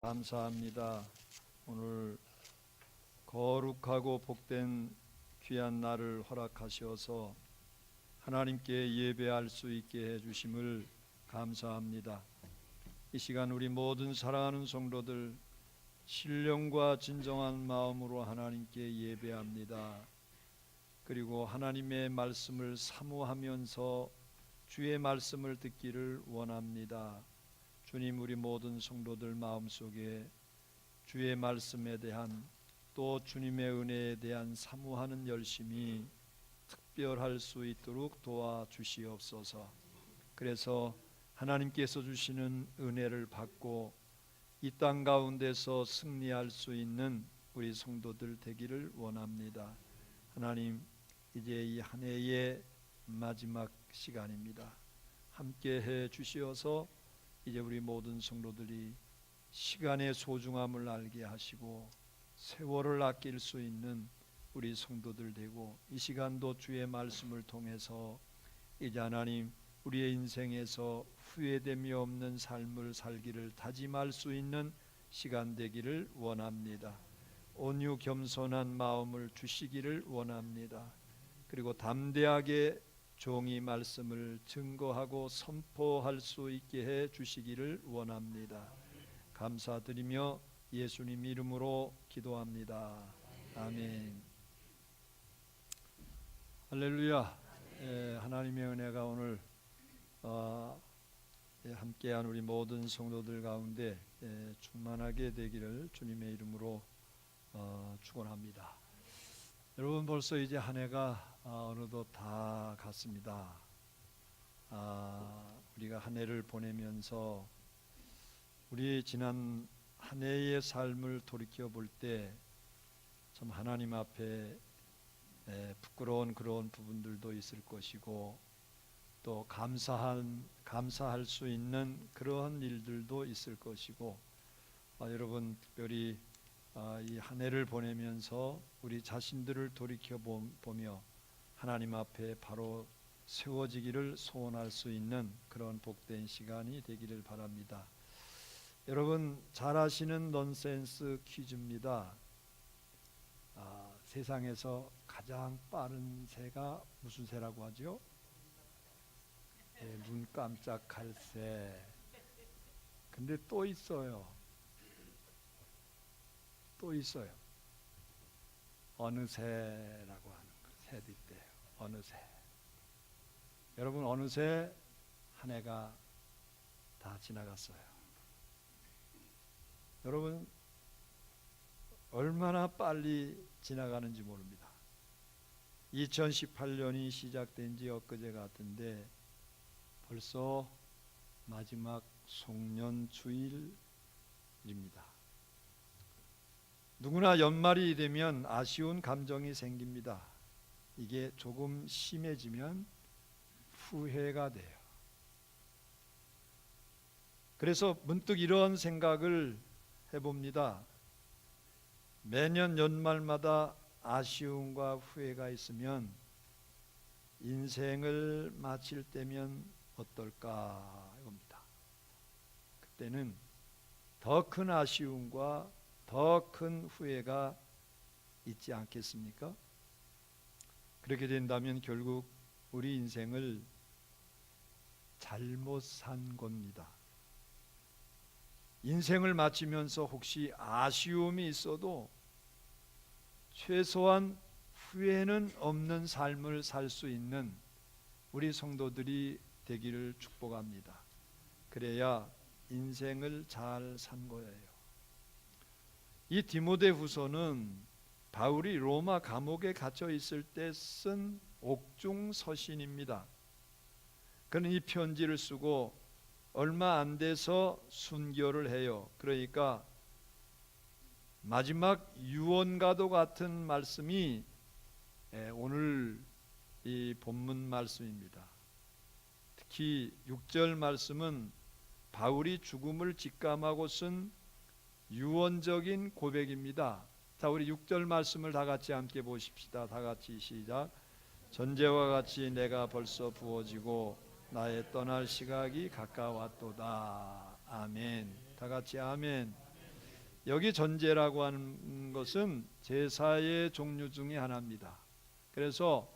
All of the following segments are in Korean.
감사합니다. 오늘 거룩하고 복된 귀한 날을 허락하셔서 하나님께 예배할 수 있게 해주심을 감사합니다. 이 시간 우리 모든 사랑하는 성도들 신령과 진정한 마음으로 하나님께 예배합니다. 그리고 하나님의 말씀을 사모하면서 주의 말씀을 듣기를 원합니다. 주님, 우리 모든 성도들 마음속에 주의 말씀에 대한 또 주님의 은혜에 대한 사모하는 열심이 특별할 수 있도록 도와주시옵소서. 그래서 하나님께서 주시는 은혜를 받고 이 땅 가운데서 승리할 수 있는 우리 성도들 되기를 원합니다. 하나님, 이제 이 한 해의 마지막 시간입니다. 함께 해 주시어서 이제 우리 모든 성도들이 시간의 소중함을 알게 하시고 세월을 아낄 수 있는 우리 성도들 되고, 이 시간도 주의 말씀을 통해서 이제 하나님 우리의 인생에서 후회됨이 없는 삶을 살기를 다짐할 수 있는 시간 되기를 원합니다. 온유 겸손한 마음을 주시기를 원합니다. 그리고 담대하게 종이 말씀을 증거하고 선포할 수 있게 해 주시기를 원합니다. 감사드리며 예수님 이름으로 기도합니다. 아멘. 할렐루야. 하나님의 은혜가 오늘 함께한 우리 모든 성도들 가운데 충만하게 되기를 주님의 이름으로 축원합니다. 여러분, 벌써 이제 한 해가 어느덧 다 갔습니다. 우리가 한 해를 보내면서 우리 지난 한 해의 삶을 돌이켜 볼 때 참 하나님 앞에 부끄러운 그런 부분들도 있을 것이고, 또 감사할 수 있는 그러한 일들도 있을 것이고, 여러분 특별히 이 한 해를 보내면서 우리 자신들을 돌이켜 보며 하나님 앞에 바로 세워지기를 소원할 수 있는 그런 복된 시간이 되기를 바랍니다. 여러분, 잘 아시는 넌센스 퀴즈입니다. 세상에서 가장 빠른 새가 무슨 새라고 하죠? 눈 깜짝할 새. 근데 또 있어요. 어느 새라고 하는 새도 있대요. 어느 새. 여러분, 어느새 한 해가 다 지나갔어요. 여러분, 얼마나 빨리 지나가는지 모릅니다. 2018년이 시작된 지 엊그제 같은데 벌써 마지막 송년 주일입니다. 누구나 연말이 되면 아쉬운 감정이 생깁니다. 이게 조금 심해지면 후회가 돼요. 그래서 문득 이런 생각을 해봅니다. 매년 연말마다 아쉬움과 후회가 있으면 인생을 마칠 때면 어떨까 이겁니다. 그때는 더 큰 아쉬움과 더 큰 후회가 있지 않겠습니까? 그렇게 된다면 결국 우리 인생을 잘못 산 겁니다. 인생을 마치면서 혹시 아쉬움이 있어도 최소한 후회는 없는 삶을 살 수 있는 우리 성도들이 되기를 축복합니다. 그래야 인생을 잘 산 거예요. 이 디모데후서는 바울이 로마 감옥에 갇혀 있을 때 쓴 옥중 서신입니다. 그는 이 편지를 쓰고 얼마 안 돼서 순교를 해요. 그러니까 마지막 유언과도 같은 말씀이 오늘 이 본문 말씀입니다. 특히 6절 말씀은 바울이 죽음을 직감하고 쓴 유언적인 고백입니다. 자, 우리 6절 말씀을 다 같이 함께 보십시다. 다 같이 시작. 전제와 같이 내가 벌써 부어지고 나의 떠날 시각이 가까웠도다. 아멘. 다 같이 아멘. 여기 전제라고 하는 것은 제사의 종류 중에 하나입니다. 그래서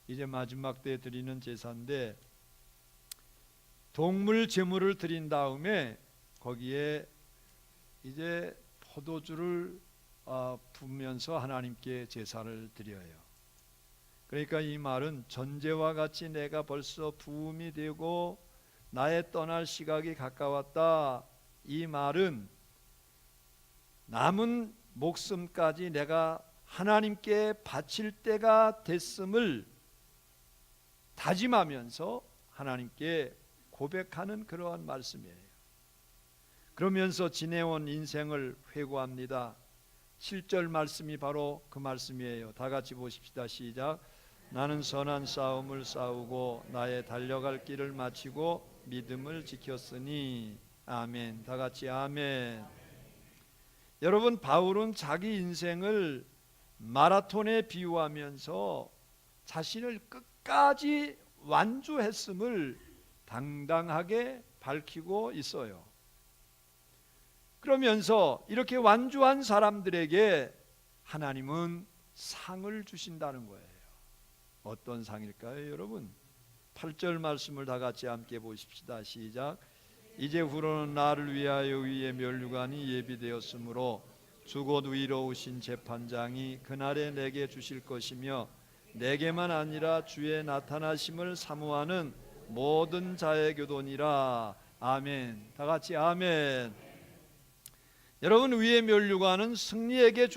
이제 마지막 때 드리는 제사인데, 동물 제물을 드린 다음에 거기에 이제 포도주를 부으면서 하나님께 제사를 드려요. 그러니까 이 말은 전제와 같이 내가 벌써 부음이 되고 나의 떠날 시각이 가까웠다. 이 말은 남은 목숨까지 내가 하나님께 바칠 때가 됐음을 다짐하면서 하나님께 고백하는 그러한 말씀이에요. 그러면서 지내온 인생을 회고합니다. 7절 말씀이 바로 그 말씀이에요. 다 같이 보십시다. 시작. 나는 선한 싸움을 싸우고 나의 달려갈 길을 마치고 믿음을 지켰으니. 아멘. 다 같이 아멘. 여러분, 바울은 자기 인생을 마라톤에 비유하면서 자신을 끝까지 완주했음을 당당하게 밝히고 있어요. 그러면서 이렇게 완주한 사람들에게 하나님은 상을 주신다는 거예요. 어떤 상일까요, 여러분? 8절 말씀을 다 같이 함께 보십시다. 시작. 이제 후로는 나를 위하여 위의 면류관이 예비되었으므로 주 곧 위로우신 재판장이 그날에 내게 주실 것이며 내게만 아니라 주의 나타나심을 사모하는 모든 자의 교도니라. 아멘. 다 같이 아멘. 여러분, 위의 면류관은 승리자에게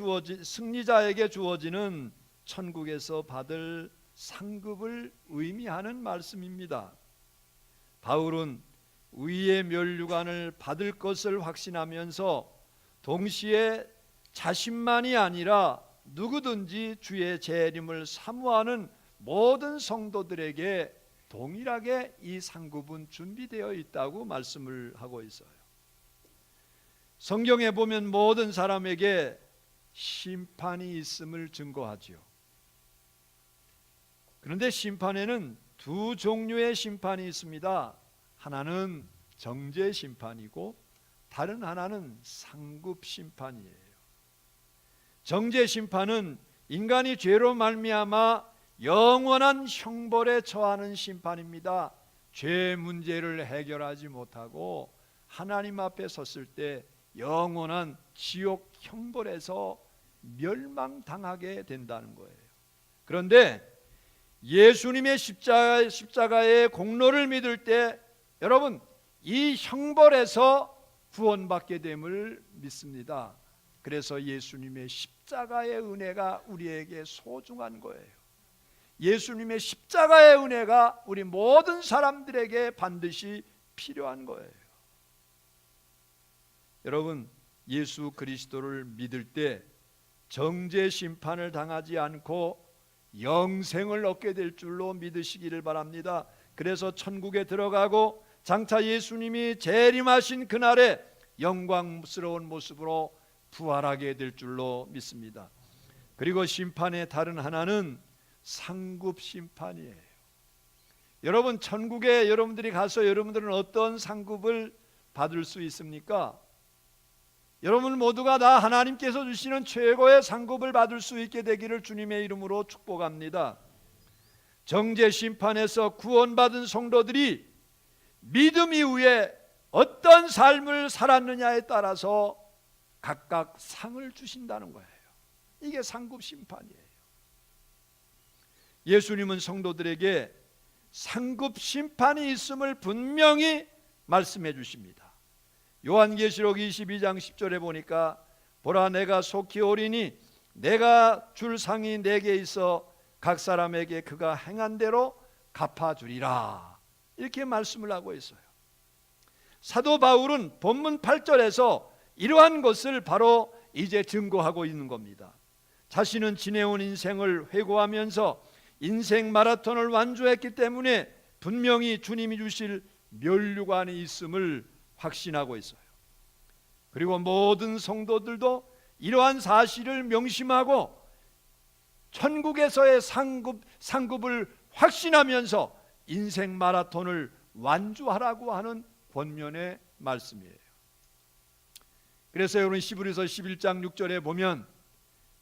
주어지는 천국에서 받을 상급을 의미하는 말씀입니다. 바울은 위의 면류관을 받을 것을 확신하면서 동시에 자신만이 아니라 누구든지 주의 재림을 사모하는 모든 성도들에게 동일하게 이 상급은 준비되어 있다고 말씀을 하고 있어요. 성경에 보면 모든 사람에게 심판이 있음을 증거하지요. 그런데 심판에는 두 종류의 심판이 있습니다. 하나는 정죄 심판이고 다른 하나는 상급 심판이에요. 정죄 심판은 인간이 죄로 말미암아 영원한 형벌에 처하는 심판입니다. 죄 문제를 해결하지 못하고 하나님 앞에 섰을 때 영원한 지옥 형벌에서 멸망당하게 된다는 거예요. 그런데 예수님의 십자가의 공로를 믿을 때 여러분, 이 형벌에서 구원받게 됨을 믿습니다. 그래서 예수님의 십자가의 은혜가 우리에게 소중한 거예요. 예수님의 십자가의 은혜가 우리 모든 사람들에게 반드시 필요한 거예요. 여러분, 예수 그리스도를 믿을 때 정죄 심판을 당하지 않고 영생을 얻게 될 줄로 믿으시기를 바랍니다. 그래서 천국에 들어가고 장차 예수님이 재림하신 그날에 영광스러운 모습으로 부활하게 될 줄로 믿습니다. 그리고 심판의 다른 하나는 상급 심판이에요. 여러분, 천국에 여러분들이 가서 여러분들은 어떤 상급을 받을 수 있습니까? 여러분 모두가 다 하나님께서 주시는 최고의 상급을 받을 수 있게 되기를 주님의 이름으로 축복합니다. 정죄 심판에서 구원받은 성도들이 믿음 이후에 어떤 삶을 살았느냐에 따라서 각각 상을 주신다는 거예요. 이게 상급 심판이에요. 예수님은 성도들에게 상급 심판이 있음을 분명히 말씀해 주십니다. 요한계시록 22장 10절에 보니까 보라, 내가 속히 오리니 내가 줄 상이 내게 있어 각 사람에게 그가 행한 대로 갚아주리라. 이렇게 말씀을 하고 있어요. 사도 바울은 본문 8절에서 이러한 것을 바로 이제 증거하고 있는 겁니다. 자신은 지내온 인생을 회고하면서 인생 마라톤을 완주했기 때문에 분명히 주님이 주실 면류관이 있음을 확신하고 있어요. 그리고 모든 성도들도 이러한 사실을 명심하고 천국에서의 상급을 확신하면서 인생 마라톤을 완주하라고 하는 권면의 말씀이에요. 그래서 여러분 히브리서 11장 6절에 보면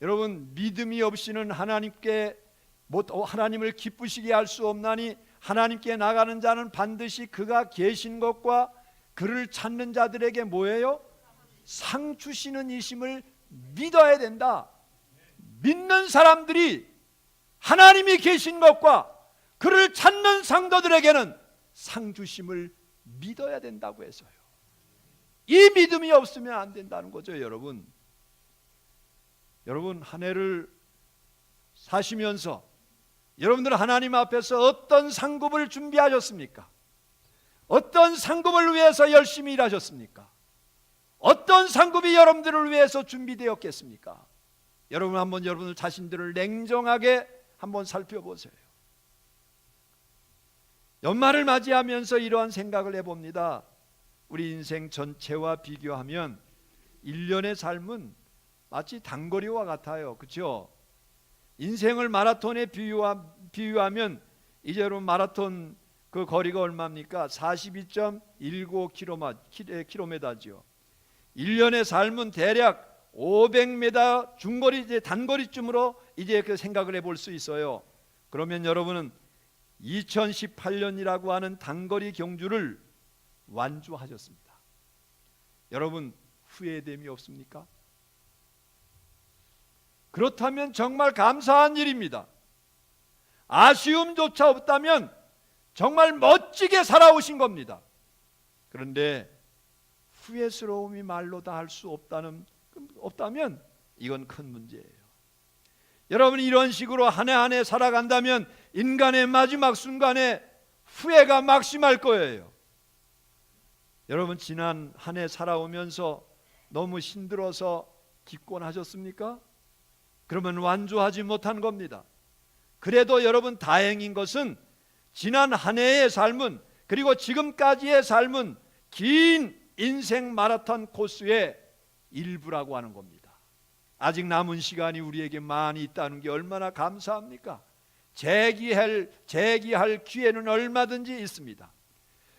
여러분 믿음이 없이는 하나님을 기쁘시게 할 수 없나니 하나님께 나가는 자는 반드시 그가 계신 것과 그를 찾는 자들에게 뭐예요? 상 주시는 이심을 믿어야 된다. 믿는 사람들이 하나님이 계신 것과 그를 찾는 상도들에게는 상 주심을 믿어야 된다고 해서요. 이 믿음이 없으면 안 된다는 거죠. 여러분 한 해를 사시면서 여러분들은 하나님 앞에서 어떤 상급을 준비하셨습니까? 어떤 상급을 위해서 열심히 일하셨습니까? 어떤 상급이 여러분들을 위해서 준비되었겠습니까? 여러분 한번 여러분들 자신들을 냉정하게 한번 살펴보세요. 연말을 맞이하면서 이러한 생각을 해봅니다. 우리 인생 전체와 비교하면 1년의 삶은 마치 단거리와 같아요. 그렇죠? 인생을 마라톤에 비유하면 이제 여러분 마라톤 그 거리가 얼마입니까? 42.19km죠. 1년의 삶은 대략 500m 중거리 이제 단거리쯤으로 이제 그 생각을 해볼 수 있어요. 그러면 여러분은 2018년이라고 하는 단거리 경주를 완주하셨습니다. 여러분 후회됨이 없습니까? 그렇다면 정말 감사한 일입니다. 아쉬움조차 없다면 정말 멋지게 살아오신 겁니다. 그런데 후회스러움이 말로 다 할 수 없다면 이건 큰 문제예요. 여러분이 이런 식으로 한 해 한 해 살아간다면 인간의 마지막 순간에 후회가 막심할 거예요. 여러분 지난 한 해 살아오면서 너무 힘들어서 기권하셨습니까? 그러면 완주하지 못한 겁니다. 그래도 여러분 다행인 것은 지난 한 해의 삶은 그리고 지금까지의 삶은 긴 인생 마라톤 코스의 일부라고 하는 겁니다. 아직 남은 시간이 우리에게 많이 있다는 게 얼마나 감사합니까? 재기할 기회는 얼마든지 있습니다.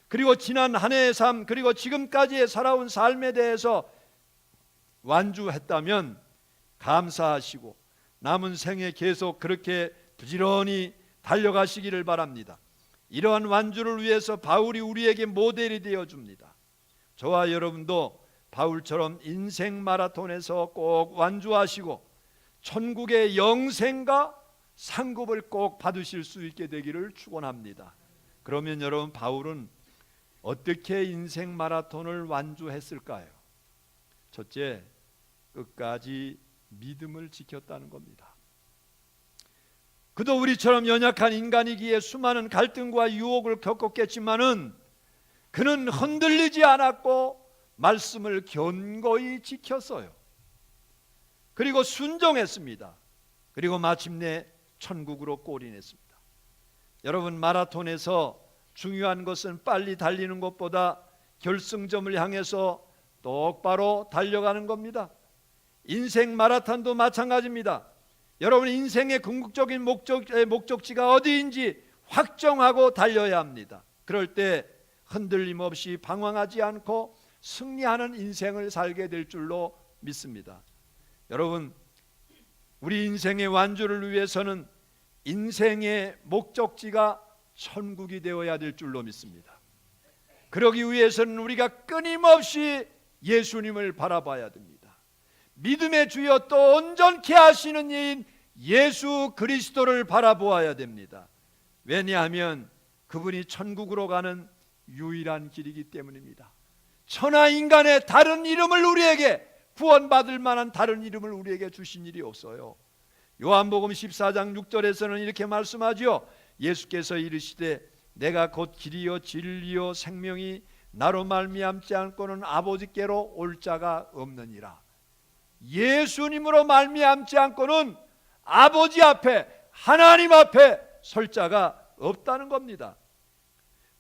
그리고 지난 한 해의 삶 그리고 지금까지의 살아온 삶에 대해서 완주했다면 감사하시고 남은 생에 계속 그렇게 부지런히 달려가시기를 바랍니다. 이러한 완주를 위해서 바울이 우리에게 모델이 되어줍니다. 저와 여러분도 바울처럼 인생 마라톤에서 꼭 완주하시고 천국의 영생과 상급을 꼭 받으실 수 있게 되기를 축원합니다. 그러면 여러분 바울은 어떻게 인생 마라톤을 완주했을까요? 첫째, 끝까지 믿음을 지켰다는 겁니다. 그도 우리처럼 연약한 인간이기에 수많은 갈등과 유혹을 겪었겠지만은 그는 흔들리지 않았고 말씀을 견고히 지켰어요. 그리고 순종했습니다. 그리고 마침내 천국으로 골인했습니다. 여러분 마라톤에서 중요한 것은 빨리 달리는 것보다 결승점을 향해서 똑바로 달려가는 겁니다. 인생 마라톤도 마찬가지입니다. 여러분 인생의 궁극적인 목적지가 어디인지 확정하고 달려야 합니다. 그럴 때 흔들림 없이 방황하지 않고 승리하는 인생을 살게 될 줄로 믿습니다. 여러분 우리 인생의 완주를 위해서는 인생의 목적지가 천국이 되어야 될 줄로 믿습니다. 그러기 위해서는 우리가 끊임없이 예수님을 바라봐야 됩니다. 믿음의 주여 또 온전케 하시는 이인 예수 그리스도를 바라보아야 됩니다. 왜냐하면 그분이 천국으로 가는 유일한 길이기 때문입니다. 천하 인간의 다른 이름을 우리에게 구원받을 만한 다른 이름을 우리에게 주신 일이 없어요. 요한복음 14장 6절에서는 이렇게 말씀하죠. 예수께서 이르시되 내가 곧 길이요 진리요 생명이 나로 말미암지 않고는 아버지께로 올 자가 없느니라. 예수님으로 말미암지 않고는 아버지 앞에 하나님 앞에 설 자가 없다는 겁니다.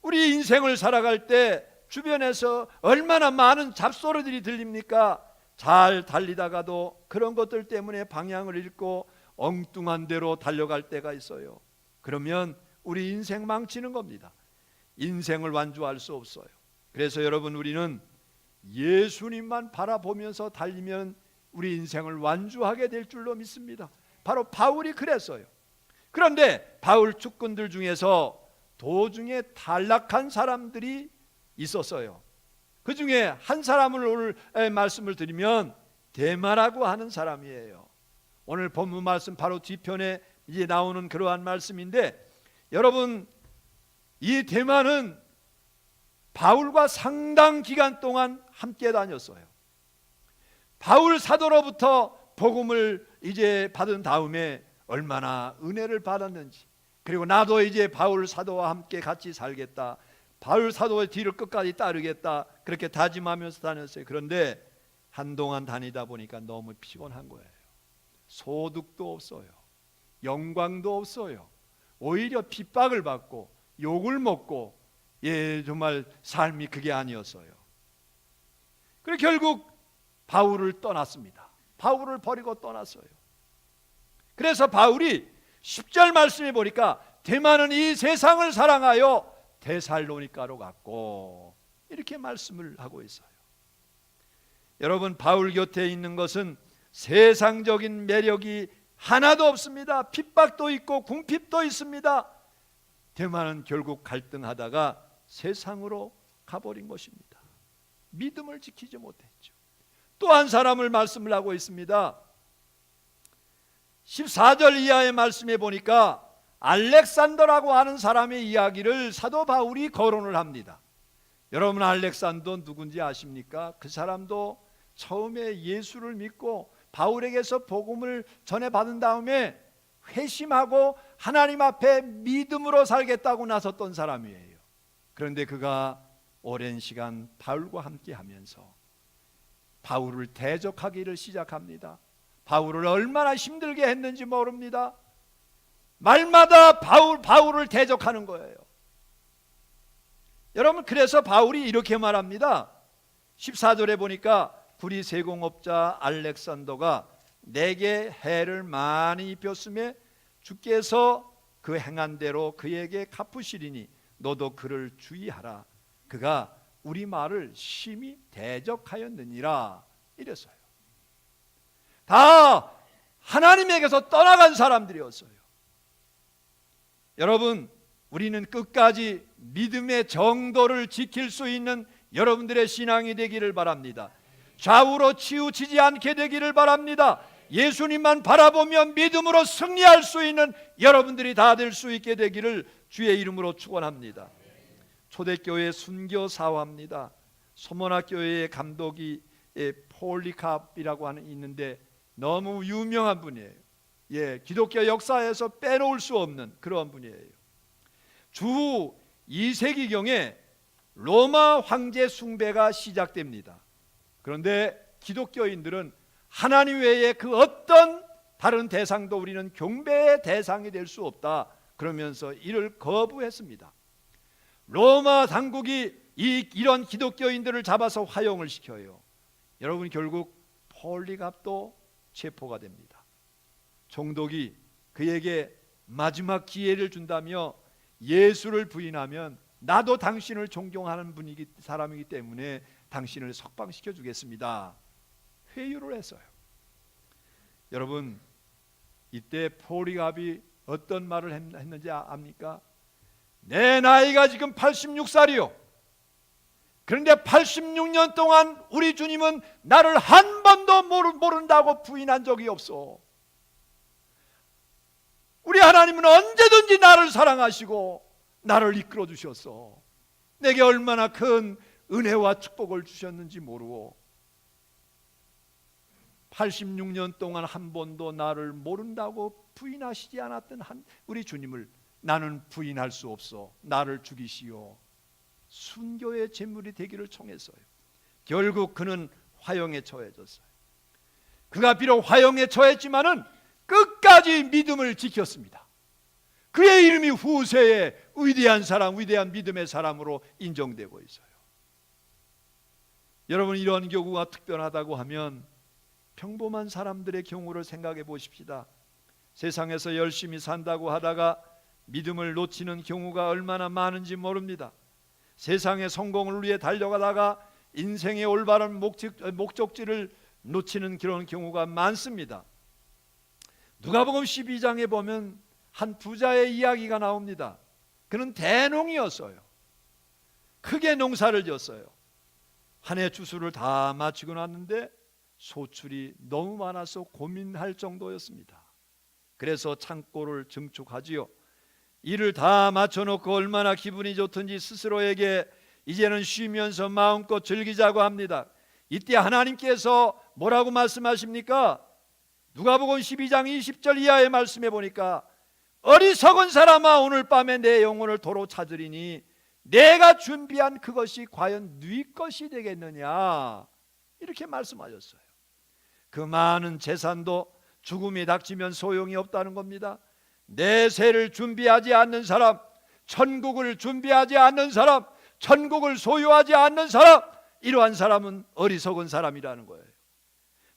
우리 인생을 살아갈 때 주변에서 얼마나 많은 잡소리들이 들립니까? 잘 달리다가도 그런 것들 때문에 방향을 잃고 엉뚱한 데로 달려갈 때가 있어요. 그러면 우리 인생 망치는 겁니다. 인생을 완주할 수 없어요. 그래서 여러분 우리는 예수님만 바라보면서 달리면 우리 인생을 완주하게 될 줄로 믿습니다. 바로 바울이 그랬어요. 그런데 바울 측근들 중에서 도중에 탈락한 사람들이 있었어요. 그 중에 한 사람을 오늘 말씀을 드리면 데마라고 하는 사람이에요. 오늘 본문 말씀 바로 뒤편에 이제 나오는 그러한 말씀인데, 여러분, 이 데마는 바울과 상당 기간 동안 함께 다녔어요. 바울 사도로부터 복음을 이제 받은 다음에 얼마나 은혜를 받았는지, 그리고 나도 이제 바울 사도와 함께 같이 살겠다, 바울 사도의 뒤를 끝까지 따르겠다, 그렇게 다짐하면서 다녔어요. 그런데 한동안 다니다 보니까 너무 피곤한 거예요. 소득도 없어요. 영광도 없어요. 오히려 핍박을 받고 욕을 먹고, 정말 삶이 그게 아니었어요. 그래서 결국 바울을 떠났습니다. 바울을 버리고 떠났어요. 그래서 바울이 10절 말씀에 보니까 데마는 이 세상을 사랑하여 데살로니가로 갔고, 이렇게 말씀을 하고 있어요. 여러분, 바울 곁에 있는 것은 세상적인 매력이 하나도 없습니다. 핍박도 있고 궁핍도 있습니다. 데마는 결국 갈등하다가 세상으로 가버린 것입니다. 믿음을 지키지 못했죠. 또 한 사람을 말씀을 하고 있습니다. 14절 이하의 말씀에 보니까 알렉산더라고 하는 사람의 이야기를 사도 바울이 거론을 합니다. 여러분, 알렉산더 누군지 아십니까? 그 사람도 처음에 예수를 믿고 바울에게서 복음을 전해받은 다음에 회심하고 하나님 앞에 믿음으로 살겠다고 나섰던 사람이에요. 그런데 그가 오랜 시간 바울과 함께 하면서 바울을 대적하기를 시작합니다. 바울을 얼마나 힘들게 했는지 모릅니다. 말마다 바울을 대적하는 거예요. 여러분, 그래서 바울이 이렇게 말합니다. 14절에 보니까 구리 세공업자 알렉산더가 내게 해를 많이 입혔음에 주께서 그 행한 대로 그에게 갚으시리니 너도 그를 주의하라. 그가 우리 말을 심히 대적하였느니라. 이랬어요. 다 하나님에게서 떠나간 사람들이었어요. 여러분, 우리는 끝까지 믿음의 정도를 지킬 수 있는 여러분들의 신앙이 되기를 바랍니다. 좌우로 치우치지 않게 되기를 바랍니다. 예수님만 바라보며 믿음으로 승리할 수 있는 여러분들이 다 될 수 있게 되기를 주의 이름으로 축원합니다. 초대교회 순교사화입니다. 소모나교회의 감독이 폴리캅이라고 하는 있는데 너무 유명한 분이에요. 기독교 역사에서 빼놓을 수 없는 그런 분이에요. 주 2세기경에 로마 황제 숭배가 시작됩니다. 그런데 기독교인들은 하나님 외에 그 어떤 다른 대상도 우리는 경배의 대상이 될 수 없다, 그러면서 이를 거부했습니다. 로마 당국이 이런 기독교인들을 잡아서 화형을 시켜요. 여러분, 결국 폴리갑도 체포가 됩니다. 총독이 그에게 마지막 기회를 준다며 예수를 부인하면 나도 당신을 존경하는 사람이기 때문에 당신을 석방시켜 주겠습니다. 회유를 했어요. 여러분, 이때 폴리갑이 어떤 말을 했는지 압니까? 내 나이가 지금 86살이요. 그런데 86년 동안 우리 주님은 나를 한 번도 모른다고 부인한 적이 없어. 우리 하나님은 언제든지 나를 사랑하시고 나를 이끌어 주셨어. 내게 얼마나 큰 은혜와 축복을 주셨는지 모르고 86년 동안 한 번도 나를 모른다고 부인하시지 않았던 우리 주님을 나는 부인할 수 없어. 나를 죽이시오. 순교의 제물이 되기를 청했어요. 결국 그는 화형에 처해졌어요. 그가 비록 화형에 처했지만은 끝까지 믿음을 지켰습니다. 그의 이름이 후세에 위대한 사람, 위대한 믿음의 사람으로 인정되고 있어요. 여러분, 이런 경우가 특별하다고 하면 평범한 사람들의 경우를 생각해 보십시다. 세상에서 열심히 산다고 하다가 믿음을 놓치는 경우가 얼마나 많은지 모릅니다. 세상의 성공을 위해 달려가다가 인생의 올바른 목적지를 놓치는 그런 경우가 많습니다. 누가복음 12장에 보면 한 부자의 이야기가 나옵니다. 그는 대농이었어요. 크게 농사를 지었어요. 한 해 추수를 다 마치고 났는데 소출이 너무 많아서 고민할 정도였습니다. 그래서 창고를 증축하지요. 일을 다 마쳐놓고 얼마나 기분이 좋든지 스스로에게 이제는 쉬면서 마음껏 즐기자고 합니다. 이때 하나님께서 뭐라고 말씀하십니까? 누가복음 12장 20절 이하의 말씀에 보니까 어리석은 사람아 오늘 밤에 내 영혼을 도로 찾으리니 내가 준비한 그것이 과연 네 것이 되겠느냐, 이렇게 말씀하셨어요. 그 많은 재산도 죽음이 닥치면 소용이 없다는 겁니다. 내세를 준비하지 않는 사람, 천국을 준비하지 않는 사람, 천국을 소유하지 않는 사람, 이러한 사람은 어리석은 사람이라는 거예요.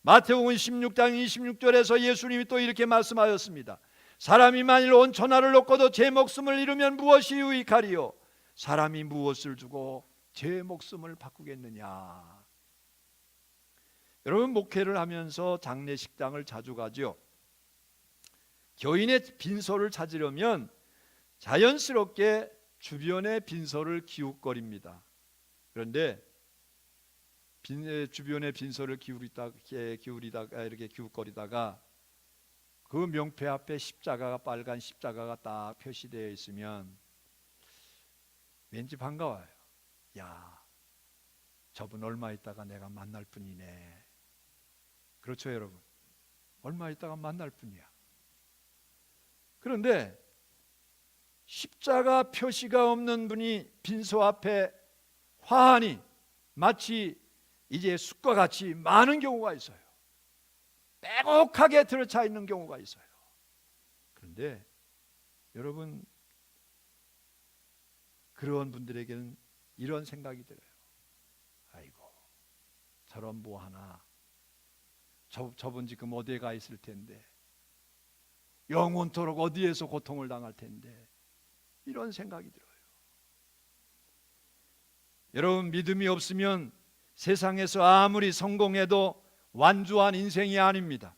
마태복음 16장 26절에서 예수님이 또 이렇게 말씀하셨습니다. 사람이 만일 온 천하를 얻고도 제 목숨을 잃으면 무엇이 유익하리요? 사람이 무엇을 주고 제 목숨을 바꾸겠느냐. 여러분, 목회를 하면서 장례식장을 자주 가죠. 교인의 빈소를 찾으려면 자연스럽게 주변의 빈소를 기웃거립니다. 그런데 주변의 빈소를 기울이다가 이렇게 기웃거리다가 그 명패 앞에 십자가가, 빨간 십자가가 딱 표시되어 있으면 왠지 반가워요. 야, 저분 얼마 있다가 내가 만날 분이네. 그렇죠, 여러분? 얼마 있다가 만날 분이야. 그런데 십자가 표시가 없는 분이 빈소 앞에 화환이 마치 이제 숲과 같이 많은 경우가 있어요. 빼곡하게 들어차 있는 경우가 있어요. 그런데 여러분, 그런 분들에게는 이런 생각이 들어요. 아이고, 저런 뭐 하나, 저분 지금 어디에 가 있을 텐데, 영원토록 어디에서 고통을 당할 텐데, 이런 생각이 들어요. 여러분, 믿음이 없으면 세상에서 아무리 성공해도 완주한 인생이 아닙니다.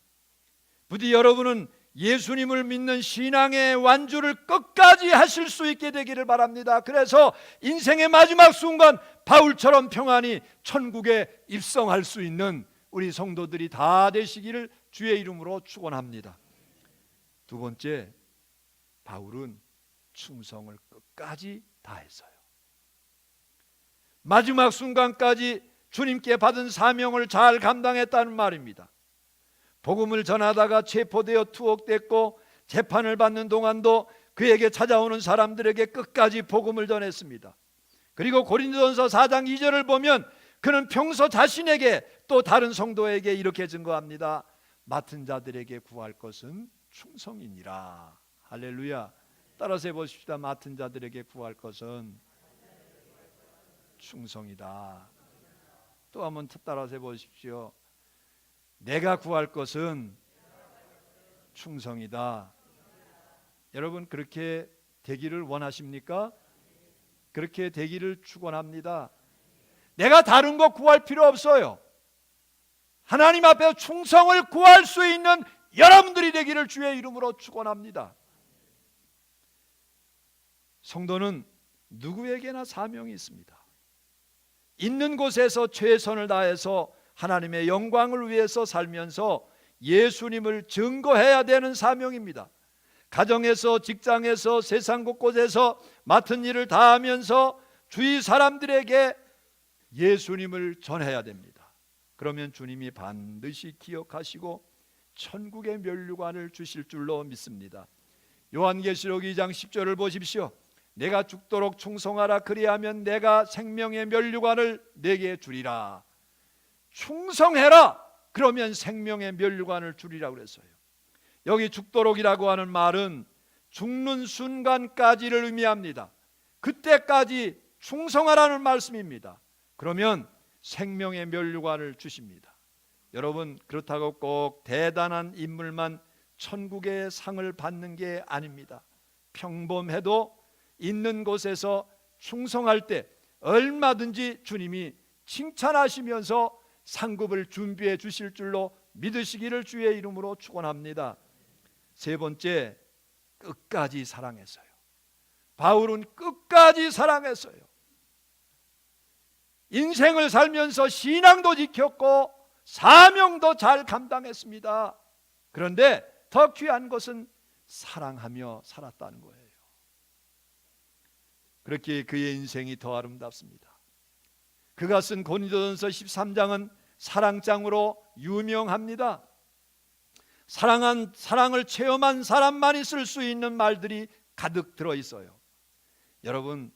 부디 여러분은 예수님을 믿는 신앙의 완주를 끝까지 하실 수 있게 되기를 바랍니다. 그래서 인생의 마지막 순간 바울처럼 평안히 천국에 입성할 수 있는 우리 성도들이 다 되시기를 주의 이름으로 축원합니다. 두 번째, 바울은 충성을 끝까지 다했어요. 마지막 순간까지 주님께 받은 사명을 잘 감당했다는 말입니다. 복음을 전하다가 체포되어 투옥됐고 재판을 받는 동안도 그에게 찾아오는 사람들에게 끝까지 복음을 전했습니다. 그리고 고린도전서 4장 2절을 보면 그는 평소 자신에게 또 다른 성도에게 이렇게 증거합니다. 맡은 자들에게 구할 것은 충성이니라. 할렐루야. 따라서 해보십시다. 맡은 자들에게 구할 것은 충성이다. 또 한번 따라서 해보십시오. 내가 구할 것은 충성이다. 여러분, 그렇게 되기를 원하십니까? 그렇게 되기를 축원합니다. 내가 다른 거 구할 필요 없어요. 하나님 앞에 충성을 구할 수 있는 여러분들이 되기를 주의 이름으로 축원합니다. 성도는 누구에게나 사명이 있습니다. 있는 곳에서 최선을 다해서 하나님의 영광을 위해서 살면서 예수님을 증거해야 되는 사명입니다. 가정에서, 직장에서, 세상 곳곳에서 맡은 일을 다하면서 주위 사람들에게 예수님을 전해야 됩니다. 그러면 주님이 반드시 기억하시고 천국의 면류관을 주실 줄로 믿습니다. 요한계시록 2장 10절을 보십시오. 내가 죽도록 충성하라. 그리하면 내가 생명의 면류관을 내게 주리라. 충성해라. 그러면 생명의 면류관을 주리라 그랬어요. 여기 죽도록이라고 하는 말은 죽는 순간까지를 의미합니다. 그때까지 충성하라는 말씀입니다. 그러면 생명의 면류관을 주십니다. 여러분, 그렇다고 꼭 대단한 인물만 천국의 상을 받는 게 아닙니다. 평범해도 있는 곳에서 충성할 때 얼마든지 주님이 칭찬하시면서 상급을 준비해 주실 줄로 믿으시기를 주의 이름으로 축원합니다. 세 번째, 끝까지 사랑했어요. 바울은 끝까지 사랑했어요. 인생을 살면서 신앙도 지켰고 사명도 잘 감당했습니다. 그런데 더 귀한 것은 사랑하며 살았다는 거예요. 그렇게 그의 인생이 더 아름답습니다. 그가 쓴 고린도전서 13장은 사랑장으로 유명합니다. 사랑을 체험한 사람만이 쓸 수 있는 말들이 가득 들어 있어요. 여러분,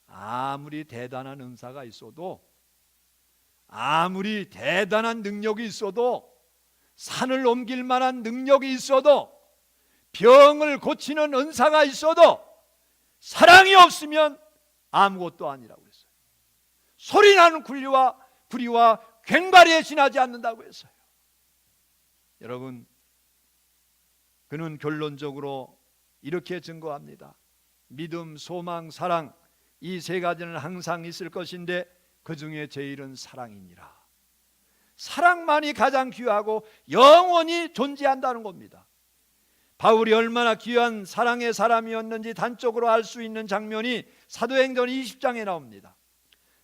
아무리 대단한 은사가 있어도, 아무리 대단한 능력이 있어도, 산을 옮길 만한 능력이 있어도, 병을 고치는 은사가 있어도 사랑이 없으면 아무것도 아니라고 했어요. 소리나는 구리와 괭과리에 지나지 않는다고 했어요. 여러분, 그는 결론적으로 이렇게 증거합니다. 믿음, 소망, 사랑, 이 세 가지는 항상 있을 것인데 그 중에 제일은 사랑이니라. 사랑만이 가장 귀하고 영원히 존재한다는 겁니다. 바울이 얼마나 귀한 사랑의 사람이었는지 단적으로 알 수 있는 장면이 사도행전 20장에 나옵니다.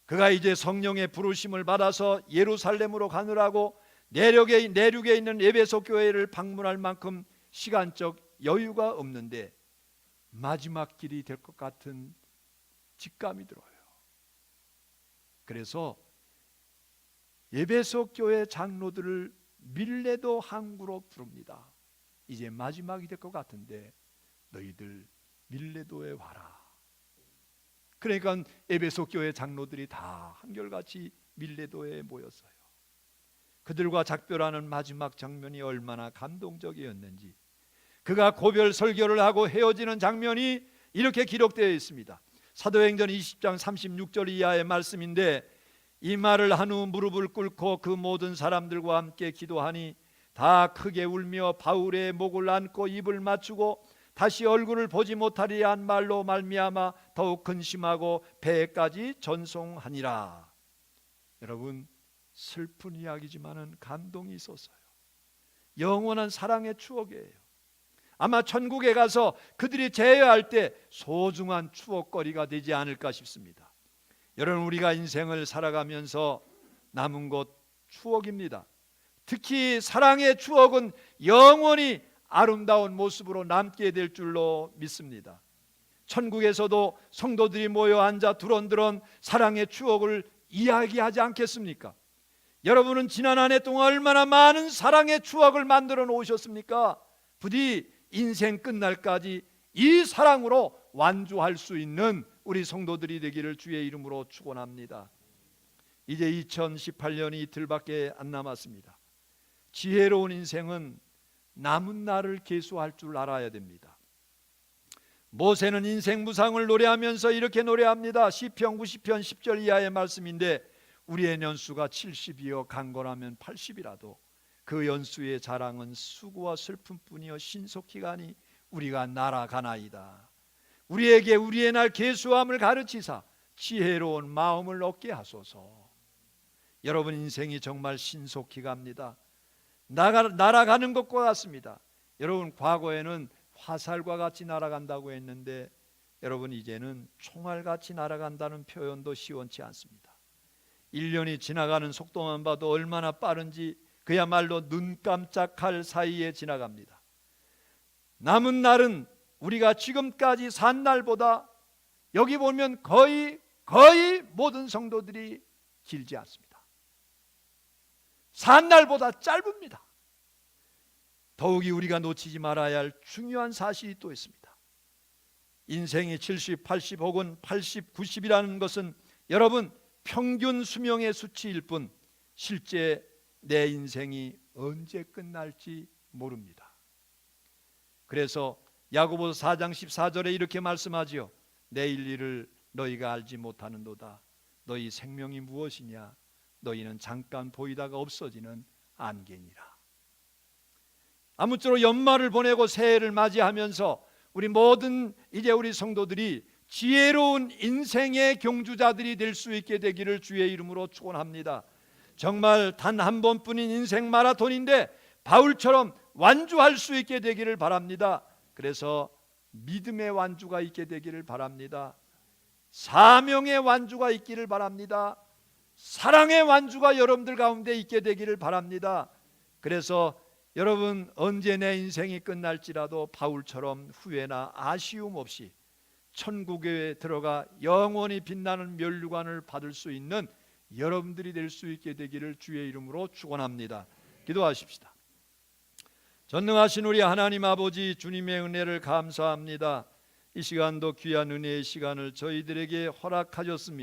그가 이제 성령의 부르심을 받아서 예루살렘으로 가느라고 내륙에 있는 에베소 교회를 방문할 만큼 시간적 여유가 없는데 마지막 길이 될 것 같은 직감이 들어요. 그래서 에베소 교회 장로들을 밀레도 항구로 부릅니다. 이제 마지막이 될 것 같은데 너희들 밀레도에 와라. 그러니까 에베소 교회 장로들이 다 한결같이 밀레도에 모였어요. 그들과 작별하는 마지막 장면이 얼마나 감동적이었는지, 그가 고별 설교를 하고 헤어지는 장면이 이렇게 기록되어 있습니다. 사도행전 20장 36절 이하의 말씀인데, 이 말을 한 후 무릎을 꿇고 그 모든 사람들과 함께 기도하니 다 크게 울며 바울의 목을 안고 입을 맞추고 다시 얼굴을 보지 못하리라 한 말로 말미암아 더욱 근심하고 배에까지 전송하니라. 여러분, 슬픈 이야기지만은 감동이 있었어요. 영원한 사랑의 추억이에요. 아마 천국에 가서 그들이 제외할 때 소중한 추억거리가 되지 않을까 싶습니다. 여러분, 우리가 인생을 살아가면서 남은 것 추억입니다. 특히 사랑의 추억은 영원히 아름다운 모습으로 남게 될 줄로 믿습니다. 천국에서도 성도들이 모여 앉아 두런두런 사랑의 추억을 이야기하지 않겠습니까? 여러분은 지난 한 해 동안 얼마나 많은 사랑의 추억을 만들어 놓으셨습니까? 부디 인생 끝날까지 이 사랑으로 완주할 수 있는 우리 성도들이 되기를 주의 이름으로 축원합니다. 이제 2018년이 이틀밖에 안 남았습니다. 지혜로운 인생은 남은 날을 계수할 줄 알아야 됩니다. 모세는 인생 무상을 노래하면서 이렇게 노래합니다. 시편 90편 10절 이하의 말씀인데, 우리의 연수가 70이여 강건하면 80이라도 그 연수의 자랑은 수고와 슬픔뿐이여 신속히 가니 우리가 날아가나이다. 우리에게 우리의 날 계수함을 가르치사 지혜로운 마음을 얻게 하소서. 여러분, 인생이 정말 신속히 갑니다. 날아가는 것과 같습니다. 여러분, 과거에는 화살과 같이 날아간다고 했는데 여러분, 이제는 총알같이 날아간다는 표현도 시원치 않습니다. 1년이 지나가는 속도만 봐도 얼마나 빠른지 그야말로 눈 깜짝할 사이에 지나갑니다. 남은 날은 우리가 지금까지 산 날보다 여기 보면 거의 모든 성도들이 길지 않습니다. 산 날보다 짧습니다. 더욱이 우리가 놓치지 말아야 할 중요한 사실이 또 있습니다. 인생이 70, 80 혹은 80, 90이라는 것은 여러분 평균 수명의 수치일 뿐 실제 내 인생이 언제 끝날지 모릅니다. 그래서 야고보서 4장 14절에 이렇게 말씀하지요. 내일 일을 너희가 알지 못하는도다. 너희 생명이 무엇이냐? 너희는 잠깐 보이다가 없어지는 안개니라. 아무쪼록 연말을 보내고 새해를 맞이하면서 우리 모든 이제 우리 성도들이 지혜로운 인생의 경주자들이 될 수 있게 되기를 주의 이름으로 축원합니다. 정말 단 한 번뿐인 인생 마라톤인데 바울처럼 완주할 수 있게 되기를 바랍니다. 그래서 믿음의 완주가 있게 되기를 바랍니다. 사명의 완주가 있기를 바랍니다. 사랑의 완주가 여러분들 가운데 있게 되기를 바랍니다. 그래서 여러분 언제 내 인생이 끝날지라도 바울처럼 후회나 아쉬움 없이 천국에 들어가 영원히 빛나는 면류관을 받을 수 있는 여러분들이 될 수 있게 되기를 주의 이름으로 축원합니다. 기도하십시다. 전능하신 우리 하나님 아버지, 주님의 은혜를 감사합니다. 이 시간도 귀한 은혜의 시간을 저희들에게 허락하셨습니다.